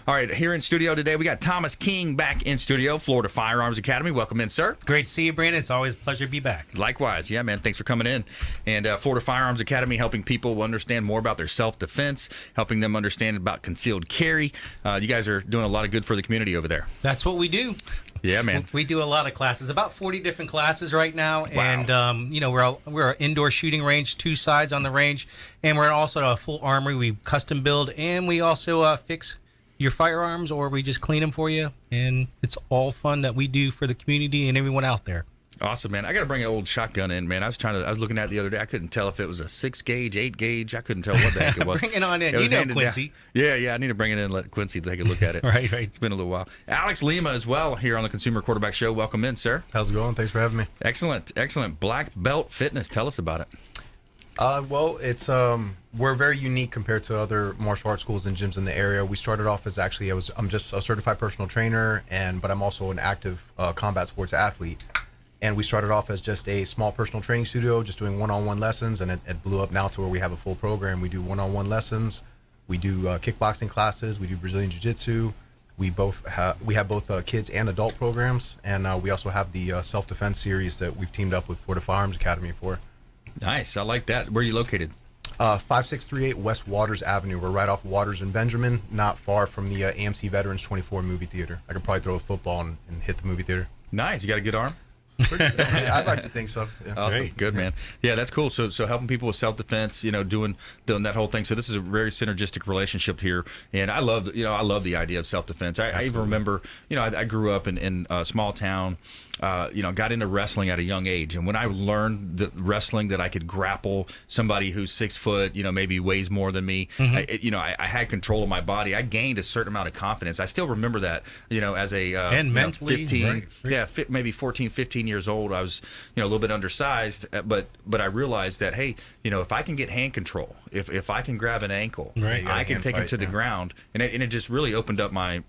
All right, here in studio today, we got Thomas King back in studio, Florida Firearms Academy. Welcome in, sir. Great to see you, Brandon. It's always a pleasure to be back. Likewise. Yeah, man. Thanks for coming in. And Florida Firearms Academy, helping people understand more about their self-defense, helping them understand about concealed carry. You guys are doing a lot of good for the community over there. That's what we do. Yeah, man. We do a lot of classes, about 40 different classes right now. Wow. And, we're an indoor shooting range, 2 sides on the range. And we're also a full armory. We custom build, and we also fix your firearms, or we just clean them for you. And it's all fun that we do for the community and everyone out there. Awesome, man. I got to bring an old shotgun in, man. I was looking at it the other day. I couldn't tell if it was a 6 gauge, 8 gauge. I couldn't tell what the heck it was. Bring it on in. It You know Quincy. Yeah. I need to bring it in and let Quincy take a look at it. Right. It's been a little while. Alex Lima as well here on the Consumer Quarterback Show. Welcome in, sir. How's it going? Thanks for having me. Excellent. BlackBelt Fitness. Tell us about it. Well, it's we're very unique compared to other martial arts schools and gyms in the area. We started off as I'm just a certified personal trainer, but I'm also an active combat sports athlete. And we started off as just a small personal training studio, just doing one-on-one lessons, and it blew up now to where we have a full program. We do one-on-one lessons, we do kickboxing classes, we do Brazilian jiu-jitsu. We have both kids and adult programs, and we also have the self-defense series that we've teamed up with Florida Firearms Academy for. Nice. I like that. Where are you located? 5638 West Waters Avenue. We're right off Waters and Benjamin, not far from the AMC Veterans 24 movie theater. I could probably throw a football and hit the movie theater. Nice. You got a good arm? I'd like to think so. Yeah. Awesome. Great. Good, man. Yeah, that's cool. So helping people with self-defense, doing that whole thing. So this is a very synergistic relationship here, and I love the idea of self-defense. I even remember, I grew up in a small town. Got into wrestling at a young age, and when I learned the wrestling, that I could grapple somebody who's 6 foot, maybe weighs more than me. I had control of my body. I gained a certain amount of confidence. I still remember that, as a and mentally, 15, right. Maybe 14, 15 years old. I was, a little bit undersized, but I realized that, hey, if I can get hand control, if I can grab an ankle, right. I can take him to the ground, and it just really opened up my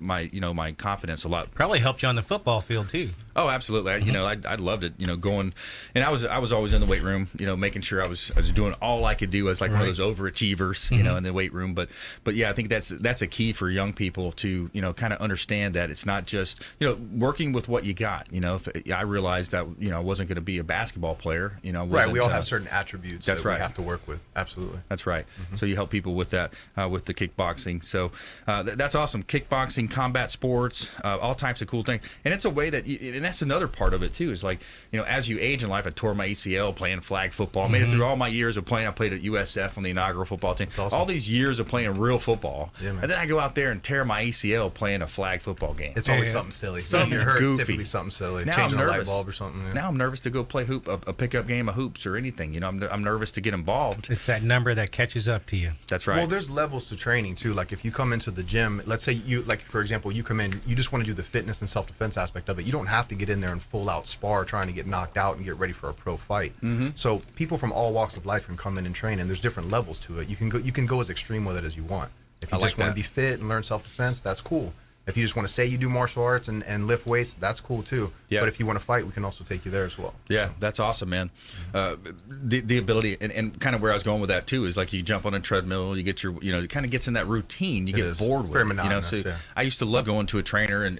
confidence a lot. Probably helped you on the football field too. Oh, absolutely. I loved it, going, and I was always in the weight room, making sure I was doing all I could do as like one of those overachievers, in the weight room. But yeah, I think that's a key for young people to, kind of understand that it's not just, working with what you got. If I realized that, I wasn't going to be a basketball player, Right. We all have certain attributes that's that right. we have to work with. Absolutely. That's right. So you help people with that, with the kickboxing. So that's awesome. Kickboxing, combat sports, all types of cool things. And it's a way that, and that's another part of it too, is like, as you age in life, I tore my ACL playing flag football. I made it through all my years of playing. I played at USF on the inaugural football team. That's awesome. All these years of playing real football. Yeah, man. And then I go out there and tear my ACL playing a flag football game. It's always something silly. Something When you're hurt, goofy. it's typically something silly. Now Changing I'm a light nervous. bulb or something. Yeah. Now I'm nervous to go play a pickup game of hoops or anything. I'm nervous to get involved. It's that number that catches up to you. That's right. Well, there's levels to training too. Like if you come into the gym, let's say for example, you come in, you just want to do the fitness and self-defense aspect of it. You don't have to get in there and full out spar trying to get knocked out and get ready for a pro fight. So people from all walks of life can come in and train, and there's different levels to it. You can go as extreme with it as you want. If you just want to be fit and learn self-defense, that's cool. If you just want to say you do martial arts and lift weights, that's cool too. Yeah. But if you want to fight, we can also take you there as well. Yeah, that's awesome, man. The ability, and kind of where I was going with that too, is like you jump on a treadmill, you get your, it kind of gets in that routine. You get bored with very it. monotonous, So yeah. I used to love going to a trainer and,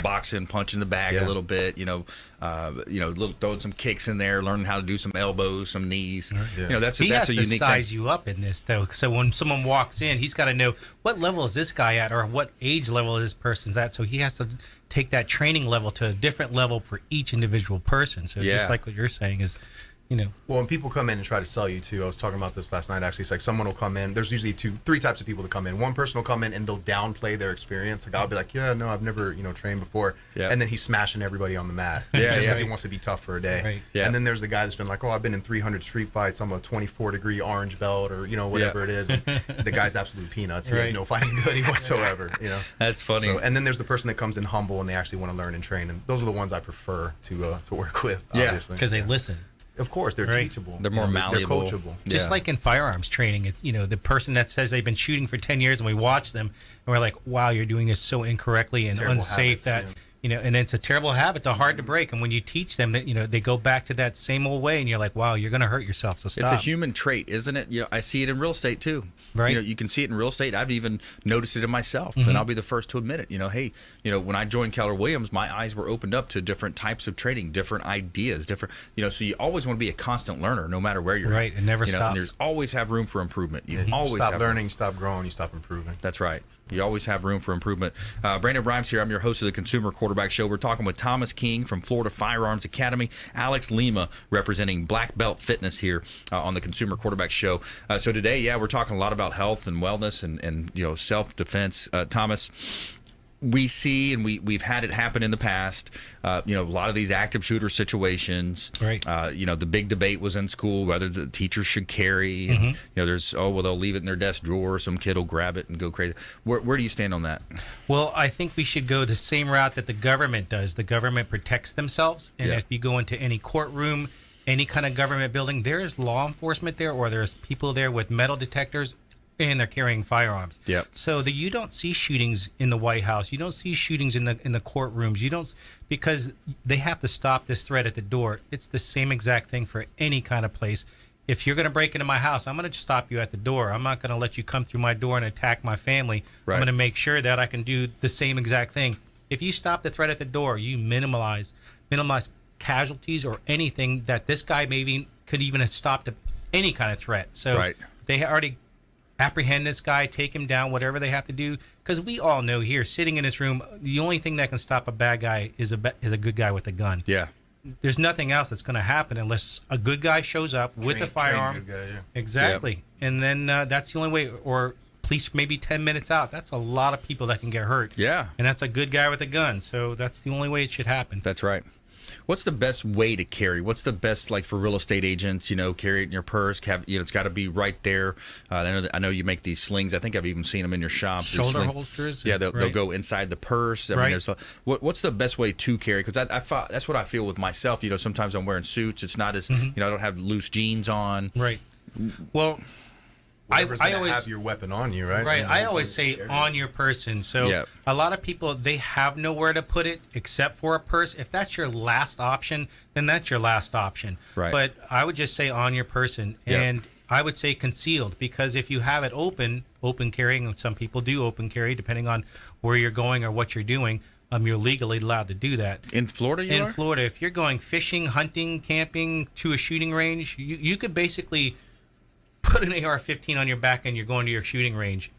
boxing, punching the bag a little bit, throwing some kicks in there, learning how to do some elbows, some knees. Yeah. That's He has a to unique size thing. you up in this, though. So when someone walks in, he's got to know what level is this guy at, or what age level this person's at. So he has to take that training level to a different level for each individual person. So just like what you're saying is, Well, when people come in and try to sell you too, I was talking about this last night actually. It's like someone will come in. There's usually three types of people that come in. One person will come in and they'll downplay their experience. Like I'll be like, yeah, no, I've never trained before. Yeah. And then he's smashing everybody on the mat Yeah, just because yeah. he wants to be tough for a day. Right. Yeah. And then there's the guy that's been like, oh, I've been in 300 street fights. I'm a 24-degree orange belt or whatever it is. And the guy's absolute peanuts. He has Right. no fighting ability whatsoever. That's funny. So, and then there's the person that comes in humble and they actually want to learn and train. And those are the ones I prefer to work with. Yeah. Obviously. because they listen. Of course, they're Right. teachable. They're more malleable. They're coachable. Just Yeah. like in firearms training, it's the person that says they've been shooting for 10 years, and we watch them, and we're like, "Wow, you're doing this so incorrectly and Terrible unsafe habits, that and it's a terrible habit, they're hard to break. And when you teach them that, they go back to that same old way, and you're like, wow, you're going to hurt yourself. So stop. It's a human trait, isn't it? I see it in real estate too. Right. You can see it in real estate. I've even noticed it in myself, and I'll be the first to admit it. Hey, when I joined Keller Williams, my eyes were opened up to different types of trading, different ideas, different, so you always want to be a constant learner, no matter where you're right. at. It never stops. And there's always have room for improvement. You always stop have learning, you stop growing, you stop improving. That's right. You always have room for improvement. Brandon Rhymes here. I'm your host of the Consumer Quarterback Show. We're talking with Thomas King from Florida Firearms Academy, Alex Lima representing Black Belt Fitness here on the Consumer Quarterback Show. So today, we're talking a lot about health and wellness and self-defense. Thomas, we see, and we've had it happen in the past, a lot of these active shooter situations. Right. The big debate was in school whether the teachers should carry. And, there's, they'll leave it in their desk drawer. Some kid will grab it and go crazy. Where do you stand on that? Well, I think we should go the same route that the government does. The government protects themselves. And if you go into any courtroom, any kind of government building, there is law enforcement there, or there's people there with metal detectors, and they're carrying firearms. Yep. So you don't see shootings in the White House. You don't see shootings in the courtrooms. You don't, because they have to stop this threat at the door. It's the same exact thing for any kind of place. If you're going to break into my house, I'm going to stop you at the door. I'm not going to let you come through my door and attack my family. Right. I'm going to make sure that I can do the same exact thing. If you stop the threat at the door, you minimize casualties or anything that this guy maybe could even have stopped any kind of threat. So they already apprehend this guy, take him down, whatever they have to do. Because we all know here, sitting in this room, the only thing that can stop a bad guy is a good guy with a gun. Yeah. There's nothing else that's going to happen unless a good guy shows up with a firearm. Good guy, Exactly. Yep. And then that's the only way. Or police maybe 10 minutes out. That's a lot of people that can get hurt. Yeah. And that's a good guy with a gun. So that's the only way it should happen. That's right. What's the best way to carry? What's the best, like for real estate agents, carry it in your purse? It's got to be right there. I know you make these slings. I think I've even seen them in your shop. Shoulder holsters. Yeah, they'll go inside the purse. I mean, what's the best way to carry? Because that's what I feel with myself. Sometimes I'm wearing suits. It's not as, I don't have loose jeans on. Right. Well, I always have your weapon on you, right? Right. I always say on your person. So a lot of people, they have nowhere to put it except for a purse. If that's your last option, then that's your last option. Right. But I would just say on your person. And I would say concealed, because if you have it open carrying, and some people do open carry depending on where you're going or what you're doing, you're legally allowed to do that. In Florida, In Florida, if you're going fishing, hunting, camping to a shooting range, you could basically put an AR-15 on your back and you're going to your shooting range.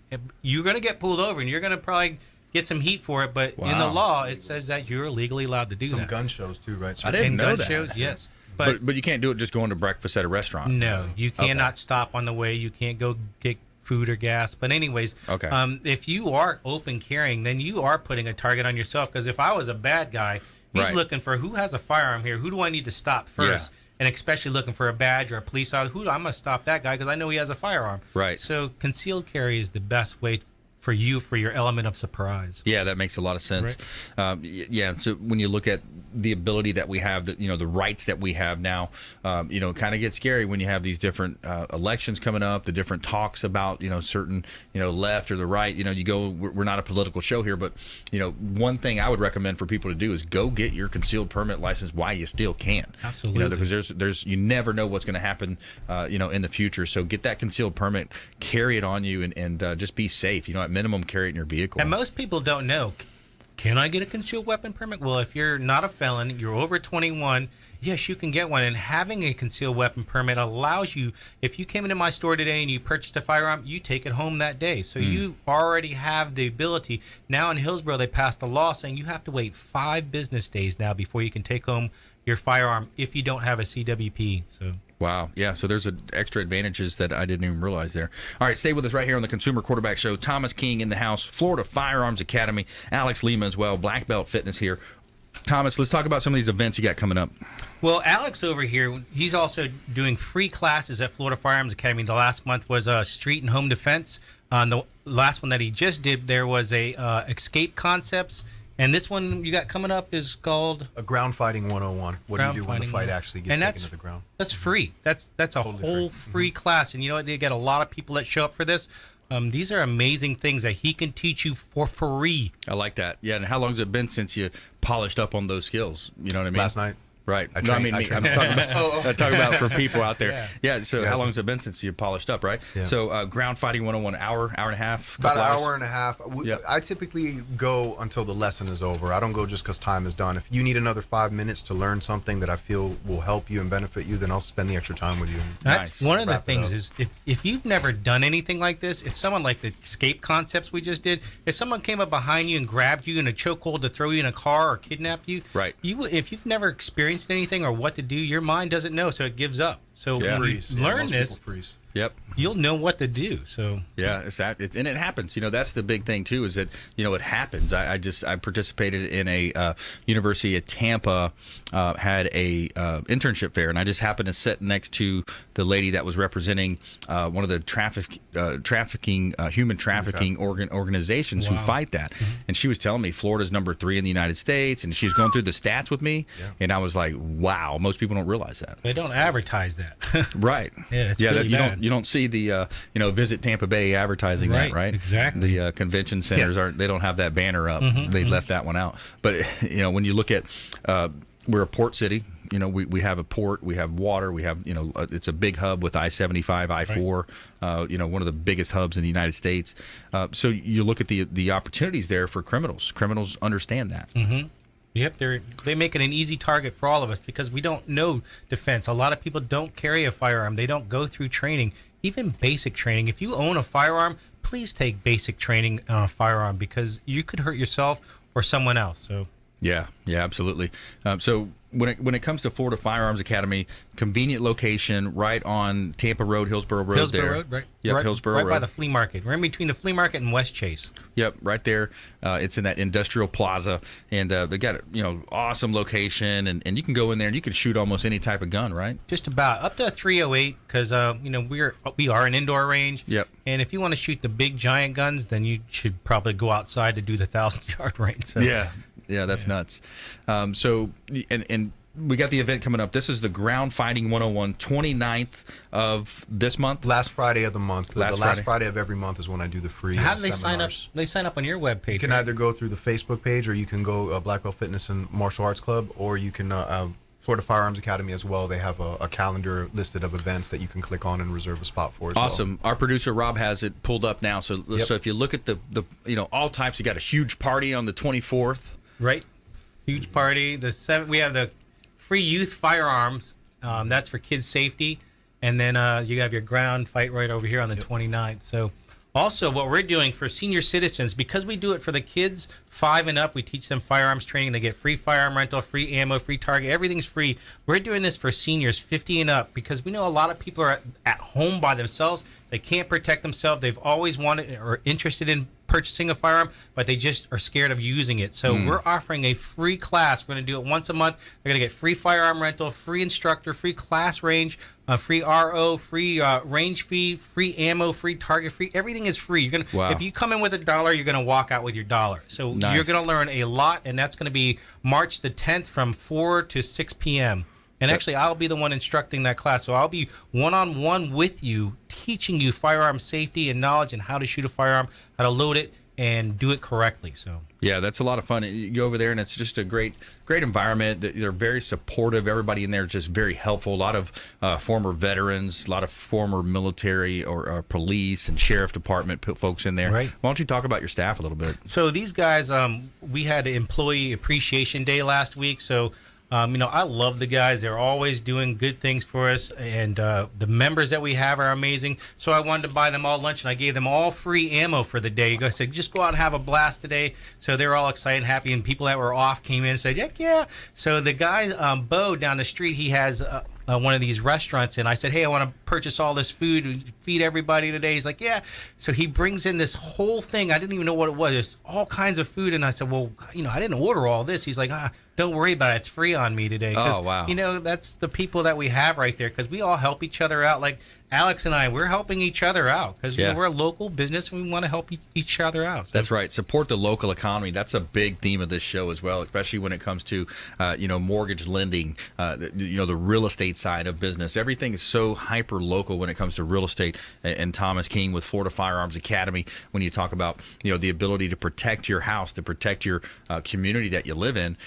You're going to get pulled over and you're going to probably get some heat for it, but in the law it says that you're legally allowed to do that. Some gun shows too, right? I didn't know gun that. shows, yes. But you can't do it just going to breakfast at a restaurant. No, you cannot stop on the way. You can't go get food or gas. But anyways, if you are open carrying, then you are putting a target on yourself. Because if I was a bad guy, he's looking for who has a firearm here. Who do I need to stop first? Yeah. And especially looking for a badge or a police officer. I'm going to stop that guy because I know he has a firearm. Right. So concealed carry is the best way for you, for your element of surprise. Yeah, that makes a lot of sense. Right. So when you look at the ability that we have, that the rights that we have now, it kind of gets scary when you have these different elections coming up, the different talks about certain left or the right. You go. We're not a political show here, but one thing I would recommend for people to do is go get your concealed permit license while you still can. Absolutely. Because there's you never know what's going to happen, in the future. So get that concealed permit, carry it on you, and just be safe. At minimum, carry it in your vehicle. And most people don't know. Can I get a concealed weapon permit? Well, if you're not a felon, you're over 21, yes, you can get one. And having a concealed weapon permit allows you, if you came into my store today and you purchased a firearm, you take it home that day. So you already have the ability. Now in Hillsborough, they passed a law saying you have to wait 5 business days now before you can take home your firearm if you don't have a CWP. So. Wow. Yeah. So there's extra advantages that I didn't even realize there. All right. Stay with us right here on the Consumer Quarterback Show. Thomas King in the house, Florida Firearms Academy, Alex Lima as well, Black Belt Fitness here. Thomas, let's talk about some of these events you got coming up. Well, Alex over here, he's also doing free classes at Florida Firearms Academy. The last month was street and home defense. The last one that he just did, there was a escape concepts. And this one you got coming up is called a ground fighting 101. What do you do when the fight actually gets taken to the ground? That's free. That's a totally whole free class. And you know what? They get a lot of people that show up for this. These are amazing things that he can teach you for free. I like that. Yeah, and how long has it been since you polished up on those skills? You know what I mean? Last night. Right. I No, trained- me. I I'm trained- talking about, I'm talking about for people out there. Yeah. So Yeah, how so- long has it been since you polished up, right? Yeah. So ground fighting 101, hour and a half? About an couple hours? hour and a half. Yep. I typically go until the lesson is over. I don't go just because time is done. If you need another 5 minutes to learn something that I feel will help you and benefit you, then I'll spend the extra time with you. That's Nice. one of the Wrap it things up. is if you've never done anything like this, if someone like the escape concepts we just did, if someone came up behind you and grabbed you in a chokehold to throw you in a car or kidnap you, Right. If you've never experienced anything or what to do, your mind doesn't know, so it gives up. So Yeah. when you Freeze. Yeah, learn most this, people freeze. Yep. you'll know what to do. So Yeah, and it happens. That's the big thing too. Is that it happens. I participated in a University of Tampa had a internship fair, and I just happened to sit next to the lady that was representing one of the human trafficking organizations who Wow. fight that, and she was telling me Florida's number 3 in the United States, and she was going through the stats with me, and I was like, wow, most people don't realize that. they don't advertise that. Right. Yeah, it's really you bad. don't see the visit Tampa Bay advertising that, Right, right? exactly. The convention centers they don't have that banner up. They left that one out. But when you look at we're a port city. We have a port, we have water, we have it's a big hub with I-75, I-4. One of the biggest hubs in the United States. So you look at the opportunities there for criminals. Criminals understand that. Yep, they make it an easy target for all of us because we don't know defense. A lot of people don't carry a firearm. They don't go through training, even basic training. If you own a firearm, please take basic training on a firearm because you could hurt yourself or someone else. So Yeah, absolutely. So when it comes to Florida Firearms Academy, convenient location right on Tampa Road, Hillsborough Road. Hillsborough Road, right? Yep, right, Hillsborough right Road. by the flea market. We're in between the flea market and West Chase. Yep, right there. It's in that industrial plaza, and they got awesome location, and you can go in there and you can shoot almost any type of gun, right? Just about up to 308 because we are an indoor range. Yep. And if you want to shoot the big giant guns, then you should probably go outside to do the 1,000-yard range. So. Yeah, that's nuts. So and we got the event coming up. This is the Ground Fighting 101, 29th of this month. Last Friday of the month. The Last last Friday. Friday of every month is when I do the free How do they sign up? seminars. They sign up on your webpage. You can right? either go through the Facebook page or you can go Black Belt Fitness and Martial Arts Club, or you can Florida Firearms Academy as well. They have a calendar listed of events that you can click on and reserve a spot for as well. Awesome. Our producer Rob has it pulled up now. So so if you look at the all types, you got a huge party on the 24th. Right. Huge party. We have the free youth firearms. That's for kids' safety. And then you have your ground fight right over here on the 29th. So also what we're doing for senior citizens, because we do it for the kids 5 and up, we teach them firearms training. They get free firearm rental, free ammo, free target. Everything's free. We're doing this for seniors 50 and up because we know a lot of people are at home by themselves. They can't protect themselves. They've always wanted or interested in purchasing a firearm, but they just are scared of using it. So we're offering a free class. We're going to do it once a month. They're going to get free firearm rental, free instructor, free class range, free RO, free range fee, free ammo, free target fee. Everything is free. You're gonna If you come in with $1, you're going to walk out with your $1. So you're going to learn a lot, and that's going to be March the 10th from 4 to 6 p.m. And actually, I'll be the one instructing that class. So I'll be one-on-one with you, teaching you firearm safety and knowledge and how to shoot a firearm, how to load it, and do it correctly. So yeah, that's a lot of fun. You go over there, and it's just a great environment. They're very supportive. Everybody in there is just very helpful. A lot of former veterans, a lot of former military or police and sheriff department folks in there. Right. Why don't you talk about your staff a little bit? So these guys, we had Employee Appreciation Day last week. So, I love the guys. They're always doing good things for us. And the members that we have are amazing. So I wanted to buy them all lunch, and I gave them all free ammo for the day. I said, just go out and have a blast today. So they were all excited and happy. And people that were off came in and said, heck yeah. So the guy, Bo, down the street, he has one of these restaurants, and I said, hey, I want to purchase all this food and feed everybody today. He's like, yeah. So he brings in this whole thing. I didn't even know what it was. There's all kinds of food, and I said, well, I didn't order all this. He's like, Don't worry about it. It's free on me today. 'Cause, Oh, wow. You know, that's the people that we have right there because we all help each other out. Like Alex and I, we're helping each other out because Yeah. we're a local business and we want to help each other out. So That's right. Support the local economy. That's a big theme of this show as well, especially when it comes to, mortgage lending, the real estate side of business. Everything is so hyper local when it comes to real estate. And Thomas King with Florida Firearms Academy, when you talk about, the ability to protect your house, to protect your community that you live in,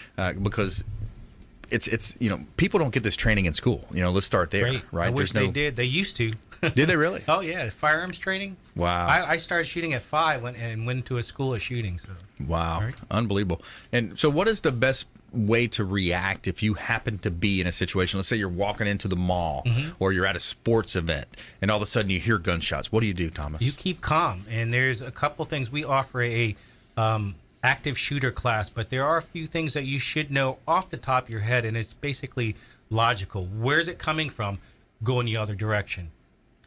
because it's people don't get this training in school. Let's start there, great. right? I wish they did. They used to. Did they really? Oh yeah, firearms training. Wow. I started shooting at 5 and went to a school of shooting. So Wow. Right. Unbelievable. And so what is the best way to react if you happen to be in a situation? Let's say you're walking into the mall or you're at a sports event and all of a sudden you hear gunshots. What do you do, Thomas? you keep calm. And there's a couple things. We offer a active shooter class, but there are a few things that you should know off the top of your head, and it's basically logical. Where's it coming from? Go in the other direction.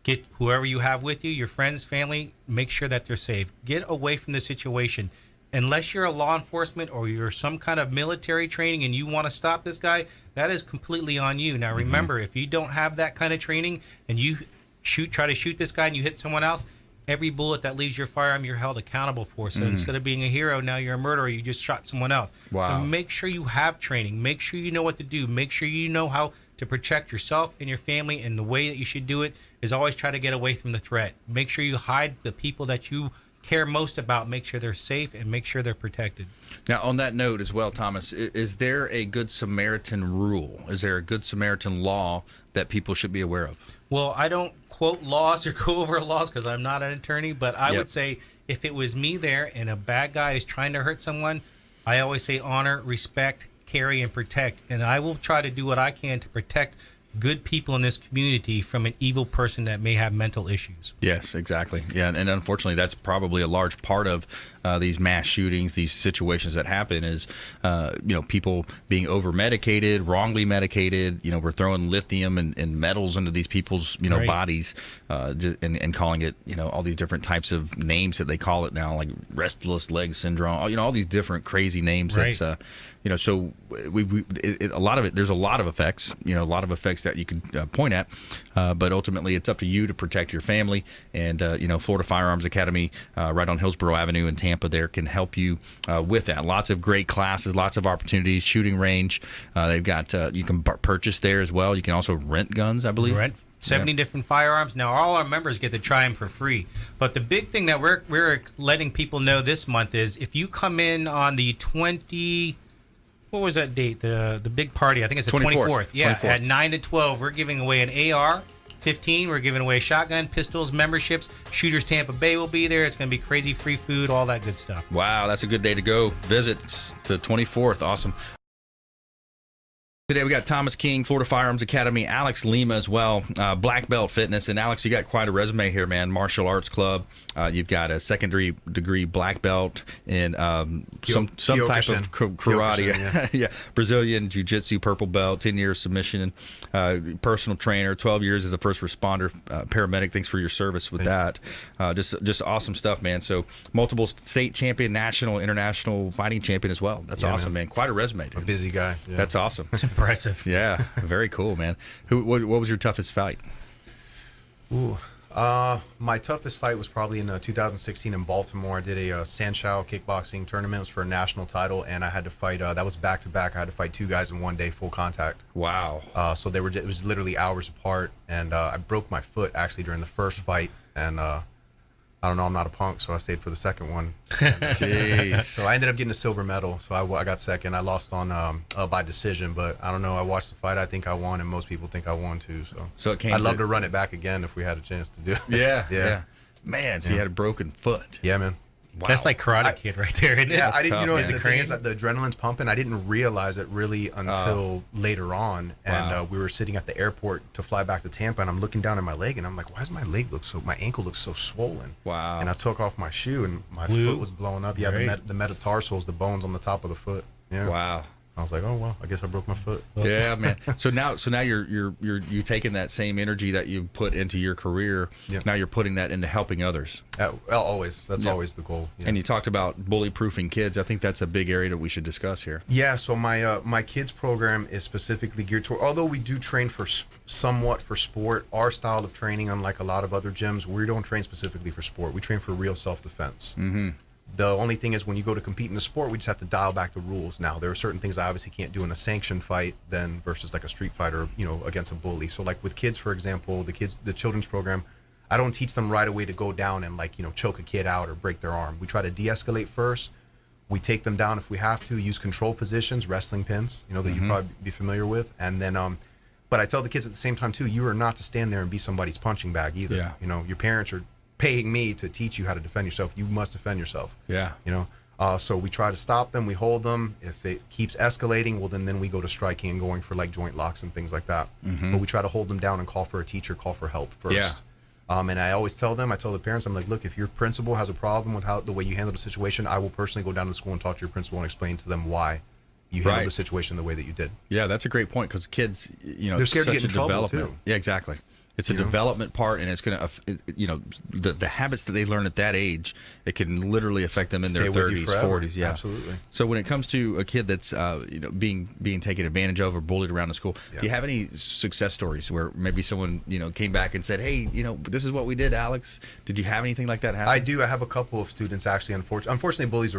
Get whoever you have with you, your friends, family, make sure that they're safe. Get away from the situation. Unless you're a law enforcement or you're some kind of military training and you want to stop this guy, that is completely on you. Now remember, if you don't have that kind of training and you try to shoot this guy and you hit someone else, every bullet that leaves your firearm, you're held accountable for. So instead of being a hero, now you're a murderer. You just shot someone else. Wow. So make sure you have training. Make sure you know what to do. Make sure you know how to protect yourself and your family. And the way that you should do it is always try to get away from the threat. Make sure you hide the people that you care most about. Make sure they're safe and make sure they're protected. Now, on that note as well, Thomas, is there a Good Samaritan rule? Is there a Good Samaritan law that people should be aware of? Well, I don't quote laws or go over laws because I'm not an attorney, but I Yep. would say if it was me there and a bad guy is trying to hurt someone, I always say honor, respect, carry, and protect. And I will try to do what I can to protect good people in this community from an evil person that may have mental issues. Yes, exactly. Yeah, and unfortunately, that's probably a large part of these mass shootings, these situations that happen is, people being over-medicated, wrongly medicated. We're throwing lithium and metals into these people's, Right. bodies and calling it, all these different types of names that they call it now, like restless leg syndrome, all these different crazy names. Right. That's, so a lot of it, there's a lot of effects, a lot of effects that you can point at, but ultimately it's up to you to protect your family. And Florida Firearms Academy, right on Hillsborough Avenue in Tampa, there can help you with that. Lots of great classes, lots of opportunities. Shooting range, they've got you can purchase there as well. You can also rent guns, I believe. Rent 70 different firearms. Now all our members get to try them for free. But the big thing that we're letting people know this month is if you come in on the 20. What was that date? The big party. I think it's the 24th. Yeah, 24th. at 9 to 12, we're giving away an AR-15. We're giving away shotgun, pistols, memberships. Shooters Tampa Bay will be there. It's going to be crazy free food, all that good stuff. Wow, that's a good day to go visit. It's the 24th. Awesome. Today we got Thomas King, Florida Firearms Academy, Alex Lima as well, BlackBelt Fitness. And Alex, you got quite a resume here, man. Martial Arts Club. You've got a secondary degree black belt in some type of karate. Kyokushin, Yeah. Brazilian jiu-jitsu purple belt, 10 years submission, personal trainer, 12 years as a first responder, paramedic. Thanks for your service with that. Just awesome stuff, man. So multiple state champion, national, international fighting champion as well. That's awesome, man. Quite a resume, dude. A busy guy. Yeah. That's awesome. Impressive. Yeah, very cool, man. What was your toughest fight? Ooh. My toughest fight was probably in 2016 in Baltimore. I did a Sanchow kickboxing tournament. It was for a national title, and I had to fight. That was back to back. I had to fight 2 guys in one day, full contact. Wow. So it was literally hours apart, and I broke my foot actually during the first fight, and I don't know, I'm not a punk, so I stayed for the second one. Jeez. So I ended up getting a silver medal. So I got second. I lost on by decision, but I don't know. I watched the fight. I think I won, and most people think I won too. So it came. I'd love to run it back again if we had a chance to do it. Yeah. Man, so you had a broken foot. Yeah, man. Wow. That's like Karate Kid right there, isn't it? Yeah, That's I didn't. tough, You know, man. the thing is that the adrenaline's pumping. I didn't realize it really until later on, and Wow. we were sitting at the airport to fly back to Tampa, and I'm looking down at my leg, and I'm like, why does my ankle looks so swollen? Wow. And I took off my shoe, and my Blue. foot was blowing up. Yeah, Great. the metatarsals, the bones on the top of the foot. Yeah. Wow. I was like, oh well, I guess I broke my foot. Yeah, man. So now you're taking that same energy that you put into your career. Yeah. Now you're putting that into helping others. Always. That's always the goal. Yeah. And you talked about bully proofing kids. I think that's a big area that we should discuss here. Yeah. So my kids program is specifically geared toward. Although we do train somewhat for sport, our style of training, unlike a lot of other gyms, we don't train specifically for sport. We train for real self-defense. Mm-hmm. The only thing is when you go to compete in a sport, we just have to dial back the rules. Now, there are certain things I obviously can't do in a sanctioned fight than versus like a street fighter, against a bully. So like with kids, for example, the children's program, I don't teach them right away to go down and choke a kid out or break their arm. We try to de-escalate first. We take them down if we have to, use control positions, wrestling pins, that you probably be familiar with. And then, but I tell the kids at the same time too, you are not to stand there and be somebody's punching bag either. Yeah. Your parents are paying me to teach you how to defend yourself. You must defend yourself. Yeah. So we try to stop them. We hold them. If it keeps escalating, well, then we go to striking and going for like joint locks and things like that. Mm-hmm. But we try to hold them down and call for a teacher, call for help first. Yeah. And I always tell the parents, I'm like, look, if your principal has a problem with the way you handle the situation, I will personally go down to the school and talk to your principal and explain to them why you handled the situation the way that you did. Yeah, that's a great point because kids, they're scared to get in trouble too. Yeah, exactly. It's a development part, and it's going to, the habits that they learn at that age, it can literally affect them in their 30s, 40s. Yeah, absolutely. So when it comes to a kid that's, being taken advantage of or bullied around the school, do you have any success stories where maybe someone, came back and said, hey, this is what we did, Alex? Did you have anything like that happen? I do. I have a couple of students actually. Unfortunately, bullying's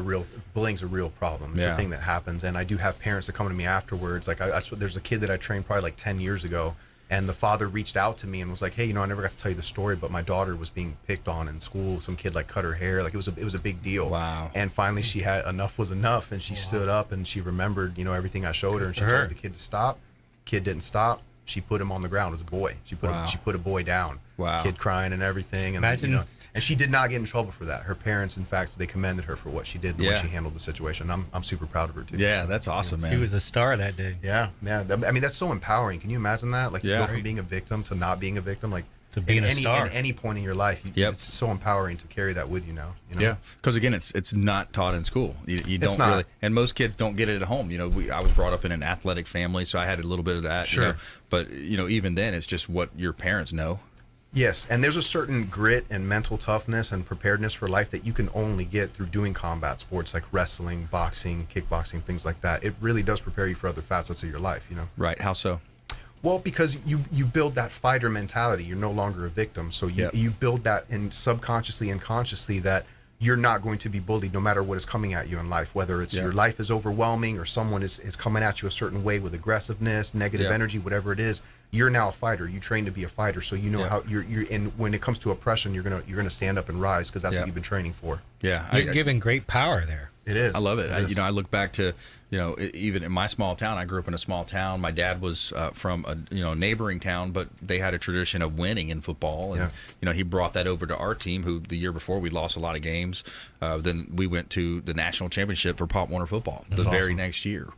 a real problem. It's a thing that happens, and I do have parents that come to me afterwards. Like there's a kid that I trained probably like 10 years ago. And the father reached out to me and was like, hey, I never got to tell you the story, but my daughter was being picked on in school. Some kid cut her hair. It was a big deal. Wow. And finally she had enough was enough. And she stood up and she remembered, everything I showed her. And she told the kid to stop. Kid didn't stop. She put him on the ground as a boy. She put a boy down. Wow. Kid crying and everything. And Imagine. And she did not get in trouble for that. Her parents, in fact, they commended her for what she did, the way she handled the situation. I'm super proud of her too. Yeah, that's awesome, man. She was a star that day. Yeah. I mean, that's so empowering. Can you imagine that? You go from being a victim to not being a victim, to being a star. At any point in your life, it's so empowering to carry that with you now. Yeah, because again, it's not taught in school. You don't not. really, and most kids don't get it at home. I was brought up in an athletic family, so I had a little bit of that. Sure. But even then, it's just what your parents know. Yes, and there's a certain grit and mental toughness and preparedness for life that you can only get through doing combat sports like wrestling, boxing, kickboxing, things like that. It really does prepare you for other facets of your life, Right. How so? Well, because you build that fighter mentality. You're no longer a victim. So you build that subconsciously and consciously that you're not going to be bullied no matter what is coming at you in life, whether it's your life is overwhelming or someone is coming at you a certain way with aggressiveness, negative energy, whatever it is. You're now a fighter. You train to be a fighter, so you know how you're. And when it comes to oppression, you're gonna stand up and rise because that's what you've been training for. Yeah, You're given great power there. It is. I love it. I look back to, even in my small town, I grew up in a small town. My dad was from a neighboring town, but they had a tradition of winning in football. And, he brought that over to our team, who the year before we lost a lot of games. Then we went to the national championship for Pop Warner football the very next year.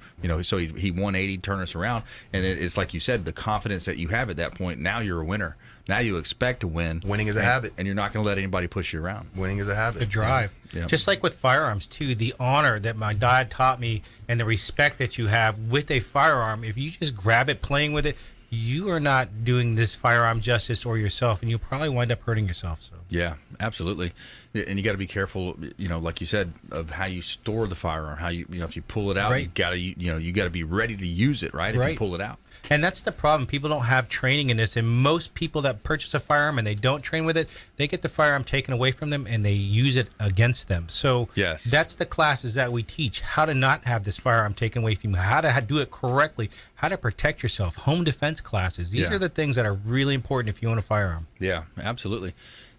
So he won 80, turned us around. And it's like you said, the confidence that you have at that point, now you're a winner. Now you expect to win. Winning is a habit. And you're not going to let anybody push you around. Winning is a habit. The drive. Yeah. Just like with firearms, too, the honor that my dad taught me and the respect that you have with a firearm, if you just grab it, playing with it, you are not doing this firearm justice or yourself, and you'll probably wind up hurting yourself. So. Yeah, absolutely. And you got to be careful, like you said, of how you store the firearm. How if you pull it out, you got to be ready to use it, right? If you pull it out. And that's the problem. People don't have training in this, and most people that purchase a firearm and they don't train with it, they get the firearm taken away from them and they use it against them. So that's the classes that we teach: how to not have this firearm taken away from you, how to do it correctly, how to protect yourself. Home defense classes. These are the things that are really important if you own a firearm. Yeah, absolutely.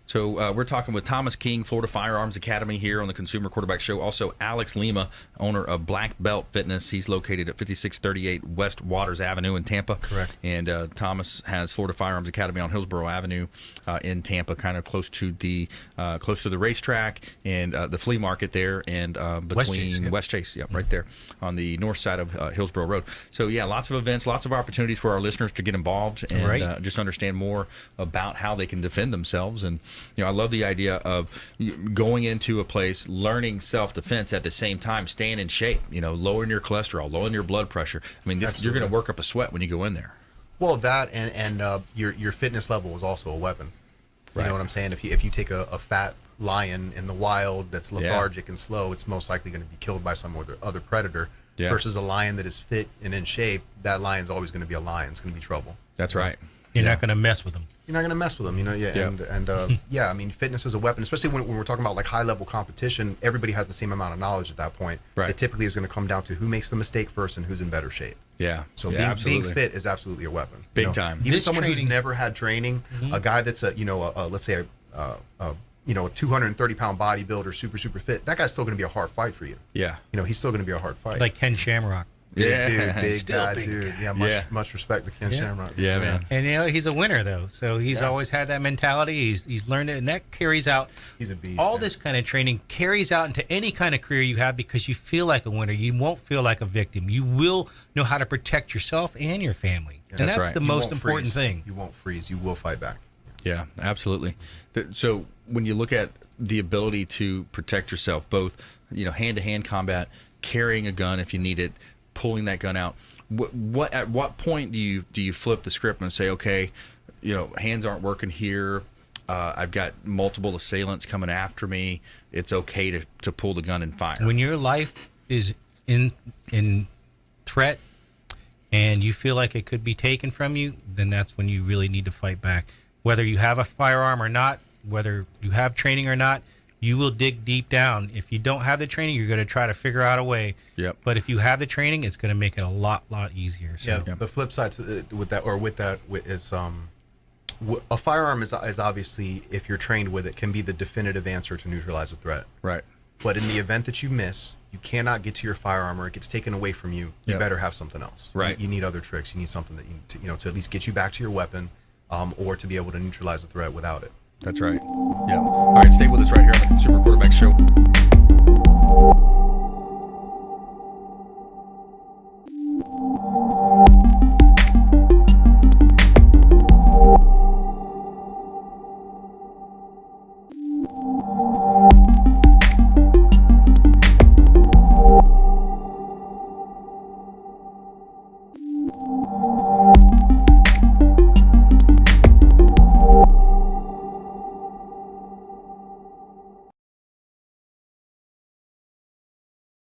So we're talking with Thomas King, Florida Firearms Academy here on the Consumer Quarterback Show. Also, Alex Lima, owner of BlackBelt Fitness. He's located at 5638 West Waters Avenue in Tampa. Correct. And Thomas has Florida Firearms Academy on Hillsborough Avenue in Tampa, kind of close to the racetrack and the flea market there, and between West Chase, right there on the north side of Hillsborough Road. So lots of events, lots of opportunities for our listeners to get involved and just understand more about how they can defend themselves. And I love the idea of going into a place, learning self-defense at the same time, staying in shape, lowering your cholesterol, lowering your blood pressure. I mean, you're going to work up a sweat when you go in there. Well, that and your fitness level is also a weapon. You know what I'm saying? If you take a fat lion in the wild that's lethargic and slow, it's most likely going to be killed by some other predator. Yeah. Versus a lion that is fit and in shape, that lion's always going to be a lion. It's going to be trouble. That's right. You're not going to mess with them. You're not going to mess with them, I mean, fitness is a weapon, especially when we're talking about like high level competition. Everybody has the same amount of knowledge at that point. Right. It typically is going to come down to who makes the mistake first and who's in better shape. Yeah. So being fit is absolutely a weapon. Big time. Even someone who's never had training, a guy that's let's say a 230-pound bodybuilder, super fit, that guy's still going to be a hard fight for you. Yeah. He's still going to be a hard fight. Like Ken Shamrock. Big dude. Yeah, much respect to Ken Shamrock. Yeah, man. And he's a winner though, so he's always had that mentality. He's learned it, and that carries out. He's a beast. All this kind of training carries out into any kind of career you have because you feel like a winner. You won't feel like a victim. You will know how to protect yourself and your family, and that's the most important thing. You won't freeze. You will fight back. Yeah, absolutely. So when you look at the ability to protect yourself, both hand-to-hand combat, carrying a gun if you need it, pulling that gun out, at what point do you flip the script and say, okay, hands aren't working here, I've got multiple assailants coming after me, it's okay to pull the gun and fire? When your life is in threat and you feel like it could be taken from you, then that's when you really need to fight back. Whether you have a firearm or not, whether you have training or not, you will dig deep down. If you don't have the training, you're going to try to figure out a way. Yep. But if you have the training, it's going to make it a lot easier. So. Yeah. The flip side with that is a firearm is obviously, if you're trained with it, can be the definitive answer to neutralize a threat. Right. But in the event that you miss, you cannot get to your firearm or it gets taken away from you. You better have something else. Right. You need other tricks. You need something that to at least get you back to your weapon, or to be able to neutralize a threat without it. That's right. Yeah. All right, stay with us right here on the Consumer Quarterback Show.